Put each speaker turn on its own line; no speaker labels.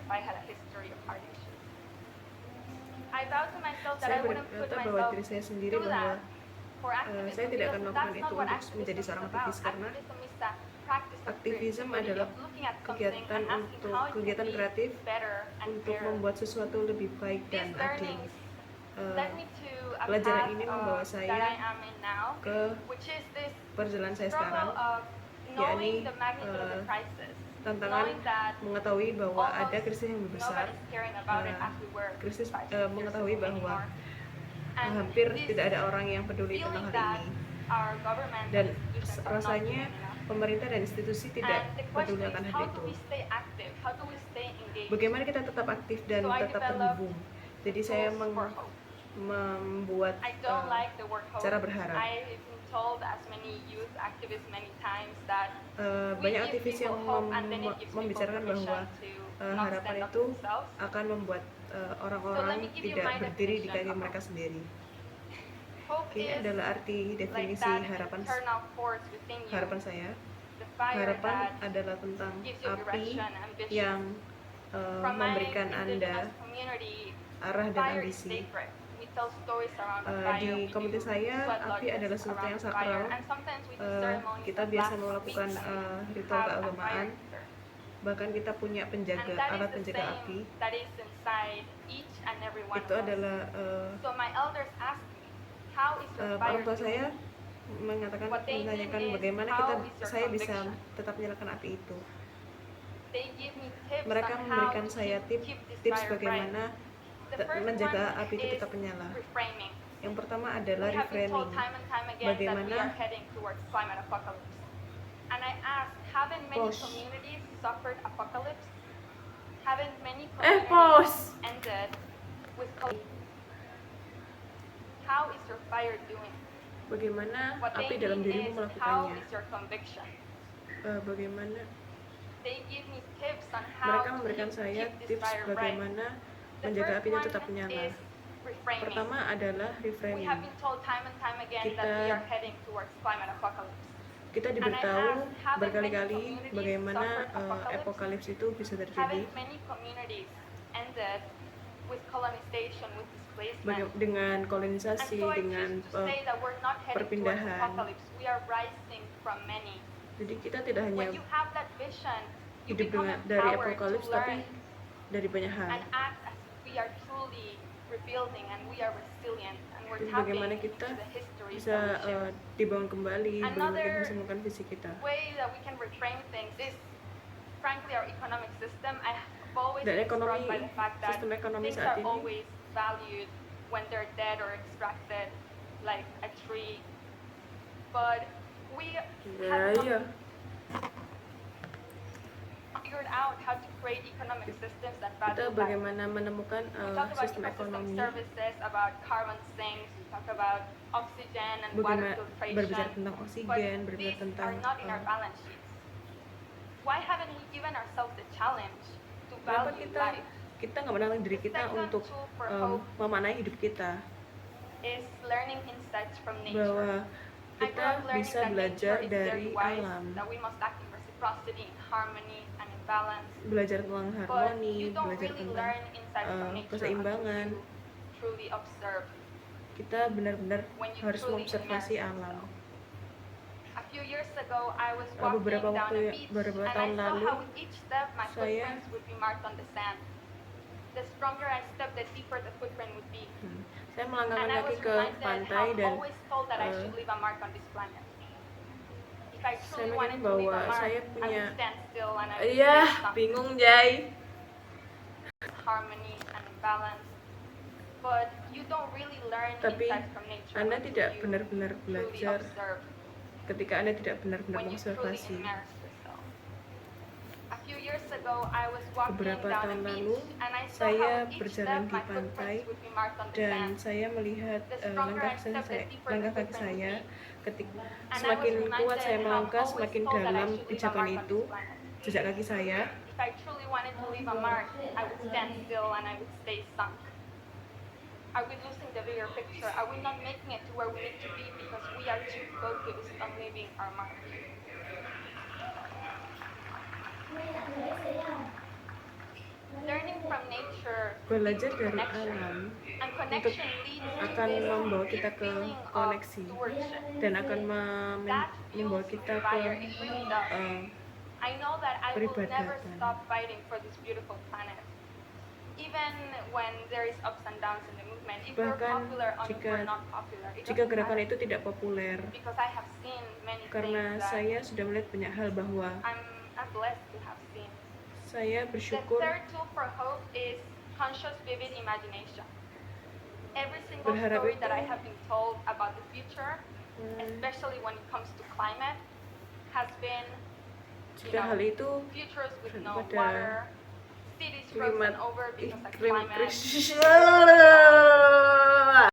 I had a history of heart issues. I vowed to myself that
Saya
I wouldn't put
berkata bahwa
myself
diri saya sendiri
through
bahwa
that for activism,
saya tidak akan
because
melakukan
that's
itu
not what
untuk menjadi
activism is
seorang
about.
aktivis, karena
Activism is the practice of
aktivisme
creativity,
adalah
of looking at something
kegiatan
and asking
untuk
how it can
kegiatan
be
kreatif
better and
untuk
fairer.
membuat sesuatu lebih baik
These
dan adil.
learnings led me to a
Pelajaran
path
ini membawa
that
saya
I am in now,
ke
which is this
perjalanan saya
struggle
sekarang,
of knowing
yakni
the magnitude of the crisis,
tantangan
knowing that
mengetahui bahwa ada
almost
krisis yang lebih besar,
nobody's caring about it as we were
krisis
5, 6 years
mengetahui
ago
bahwa
anymore. And
hampir
this
tidak ada orang yang peduli
feeling
tentang hal
that
ini,
our government
dan
and institutions are not
rasanya
doing enough.
pemerintah dan institusi tidak
And the
peduli
question
akan
is,
hal
how do
itu.
we stay active? How do we stay engaged?
Bagaimana kita tetap aktif dan
So I
tetap
developed
terhubung? Jadi
the
saya
tools for hope.
membuat
I don't like the word hope.
cara berharap.
I've been told as many youth activists many times that we
banyak
give
aktivis yang
people hope and then it gives people
membicarakan bahwa
permission to not
harapan
stand up
itu
for themselves.
akan membuat
So
orang-orang
let me give you
tidak
my
berdiri di
definition
kaki
of
mereka
hope.
sendiri.
Hope
Ini
is
adalah arti
like
definisi
that
harapan
internal force within you,
harapan saya.
the fire
Harapan
that
adalah tentang
gives you
api
direction, ambition.
yang
From my
memberikan Anda
indigenous community,
arah dan
fire is
ambisi.
sacred. We tell stories around the fire.
Di
We
komunitas
do
saya,
sweat
api
lodges
adalah sesuatu
around
yang
the fire.
sakral.
And sometimes we do ceremonies
Kita
that
biasa
last for
melakukan
weeks and we
ritual
have a
keagamaan.
fire eater.
Bahkan kita punya penjaga,
And that
alat
is the
penjaga
same
api.
that is inside each and every one
Itu
of us.
adalah
So my elders asked me, how is your fire
orang tua saya
doing?
mengatakan,
What they
menanyakan
mean is,
bagaimana
how is your
saya bisa
conviction?
tetap menyalakan api itu.
They give me tips
Mereka
on how
memberikan
to
saya
keep this
tips
fire bright.
bagaimana
The first
menjaga
one
api itu
is
tetap menyala.
reframing.
Yang pertama
We
adalah
have been told
reframing.
time and time again that we
Bagaimana
are heading towards climate apocalypse. And I asked, haven't many
Pause.
communities suffered apocalypse? Haven't many
Pause.
communities ended with How is your fire doing?
Bagaimana
What
api
they
dalam
mean
dirimu
is, how
melakukannya?
is your conviction?
Bagaimana
They give me tips on how
mereka memberikan
to
saya
keep this
tips
fire bright.
bagaimana
The
menjaga
first
api itu
one
tetap menyala.
is reframing.
Pertama adalah
We
reframing.
have been told time and time again that we are heading towards climate apocalypse.
Kita diberitahu berkali-kali bagaimana apokalips itu bisa terjadi.
Haven't many communities ended with colonization, with displacement?
Dengan kolonisasi,
And so I
dengan
choose to say that we're not heading towards
perpindahan.
apocalypse. We are rising from many.
Jadi kita tidak hanya
When you have that vision, you
hidup
become
dari
empowered
apokalips,
to
tapi
learn
dari banyak hal.
and act as if we are truly rebuilding and we are resilient and we're
Jadi
tapping
bagaimana
into
kita
the history
bisa
that we share.
dibangun kembali, bagaimana kita
Another
bisa menemukan visi kita.
way that we can reframe things is, frankly, our economic system. I've always
Dan
been struck
ekonomi,
by the fact that
sistem ekonomi
things
saat
are
ini,
always valued when they're dead or extracted, like a tree. But we have not figured out how to create economic systems that
kita
value life.
bagaimana menemukan
We talk about
sistem
ecosystem
ekonomi,
services, about carbon sinks, we talk about oxygen and water
bagaimana
filtration.
berbicara tentang
But
oksigen, berbicara
these
tentang
are not in our balance sheets. Why haven't we given ourselves the challenge to
kenapa
value
kita
life?
menantang diri kita
The second
untuk
tool for hope
memaknai hidup kita,
is learning insights from nature.
bahwa
I grew
kita
up learning
bisa
that
belajar
nature is
dari
very wise,
alam,
that we must act in reciprocity, in harmony, and in balance.
belajar tentang
But
harmoni,
you don't
belajar
really
tentang
learn insights from nature
keseimbangan.
until you truly observe.
Kita benar-benar
When you
harus
truly
mengobservasi
immerse
alam.
yourself. A few years ago, I was walking
Beberapa
down a beach,
beberapa
and I
tahun
saw
lalu,
how with each step my
saya-
footprints would be marked on the sand. The stronger I stepped, the deeper the footprint would be.
Saya melangkahkan
And I
kaki
was
ke
reminded
pantai
how I'm
dan
always told that I should leave a mark on this planet. If I
saya
truly
mikir
wanted to leave
bahwa
a mark,
saya
I
punya,
would stand still and I would
iya,
stay stuck.
bingung Jai.
Harmony and balance. But you don't really learn
Tapi
insights from nature
Anda
until
tidak
you
benar-benar
truly
belajar
observe,
ketika Anda tidak benar-benar
when you truly
mengobservasi.
immerse yourself. A few years ago, I was walking
Beberapa
down a
tahun
beach
lalu,
and I saw
saya
how with each
berjalan
step
di
my
pantai
footprints would be marked on the
dan
sand.
saya melihat
The stronger I stepped, the deeper the
langkah kaki
footprint
saya.
would be.
Ketika
And I was
semakin
reminded
kuat saya
how I'm
melangkah,
always
semakin
told that I
dalam
should leave a
pijakan
mark on
itu,
this planet.
jejak kaki saya.
If I truly wanted to leave a mark, I would stand still and I would stay sunk. Are we losing the bigger picture? Are we not making it to where we need to be because we are too focused on leaving our mark? Learning
belajar dari
connection.
alam
And connection leads to
akan
this
membawa kita ke
feeling of
koneksi
stewardship.
dan akan
That
membawa
fuels
kita ke
fire. It really does.
eh,
I know that I will never
peribadatan.
stop fighting for this beautiful planet. Even when there is ups and downs in the movement, if we're
Bahkan
popular or if we're
jika
not popular, it
jika
doesn't
gerakan
matter.
itu tidak populer,
Because I have seen many
karena
things that
saya sudah melihat banyak hal bahwa
I'm blessed to have seen.
saya
The
bersyukur
third tool for hope is conscious vivid imagination. Every single
Berharap
story that
itu-
I have been told about the future, especially when it comes to climate, has been
jika hal itu
futures with no
pada
water, cities frozen
klimat
over because of
iklim
climate,
krisis